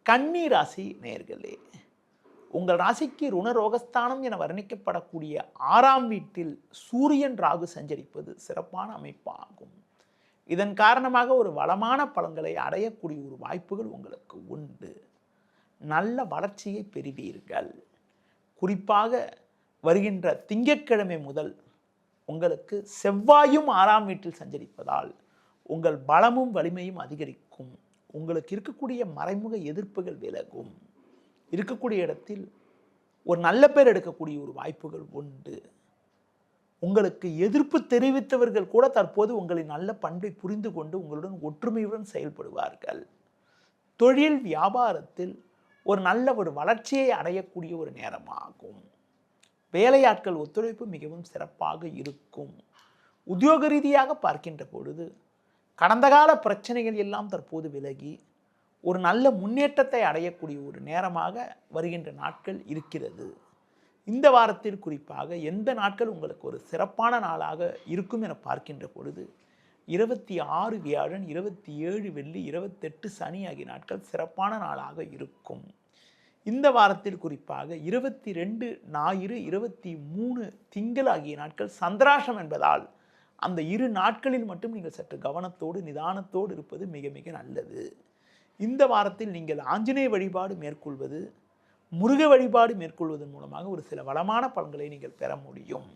கன்னி ராசி நேயர்களே, உங்கள் ராசிக்கு ருணரோகஸ்தானம் என வர்ணிக்கப்படக்கூடிய 6ஆம் வீட்டில் சூரியன் ராகு சஞ்சரிப்பது சிறப்பான அமைப்பாகும். இதன் காரணமாக ஒரு வளமான பலன்களை அடையக்கூடிய ஒரு வாய்ப்புகள் உங்களுக்கு உண்டு. நல்ல வளர்ச்சியை பெறுவீர்கள். குறிப்பாக வருகின்ற திங்கட்கிழமை முதல் உங்களுக்கு செவ்வாயும் 6ஆம் வீட்டில் சஞ்சரிப்பதால் உங்கள் பலமும் வலிமையும் அதிகரிக்கும். உங்களுக்கு இருக்கக்கூடிய மறைமுக எதிர்ப்புகள் விலகும். இருக்கக்கூடிய இடத்தில் ஒரு நல்ல பேர் எடுக்கக்கூடிய ஒரு வாய்ப்புகள் உண்டு. உங்களுக்கு எதிர்ப்பு தெரிவித்தவர்கள் கூட தற்போது உங்களின் நல்ல பண்பை புரிந்து கொண்டு உங்களுடன் ஒற்றுமையுடன் செயல்படுவார்கள். தொழில் வியாபாரத்தில் ஒரு நல்ல ஒரு வளர்ச்சியை அடையக்கூடிய ஒரு நேரமாகும். வேலையாட்கள் ஒத்துழைப்பு மிகவும் சிறப்பாக இருக்கும். உத்தியோக ரீதியாக பார்க்கின்ற பொழுது கடந்த கால பிரச்சனைகள் எல்லாம் தற்போது விலகி ஒரு நல்ல முன்னேற்றத்தை அடையக்கூடிய ஒரு நேரமாக வருகின்ற நாட்கள் இருக்கிறது. இந்த வாரத்தில் குறிப்பாக எந்த நாட்கள் உங்களுக்கு ஒரு சிறப்பான நாளாக இருக்கும் என பார்க்கின்ற பொழுது 26 வியாழன், 27 வெள்ளி, 28 சனி ஆகிய நாட்கள் சிறப்பான நாளாக இருக்கும். இந்த வாரத்தில் குறிப்பாக 22 ஞாயிறு, 23 திங்கள் ஆகிய நாட்கள் சந்திராஷ்டம் என்பதால் அந்த இரு நாட்களில் மட்டும் நீங்கள் சற்று கவனத்தோடு நிதானத்தோடு இருப்பது மிக மிக நல்லது. இந்த வாரத்தில் நீங்கள் ஆஞ்சநேய வழிபாடு மேற்கொள்வது, முருக வழிபாடு மேற்கொள்வதன் மூலமாக ஒரு சில வளமான பலன்களை நீங்கள் பெற முடியும்.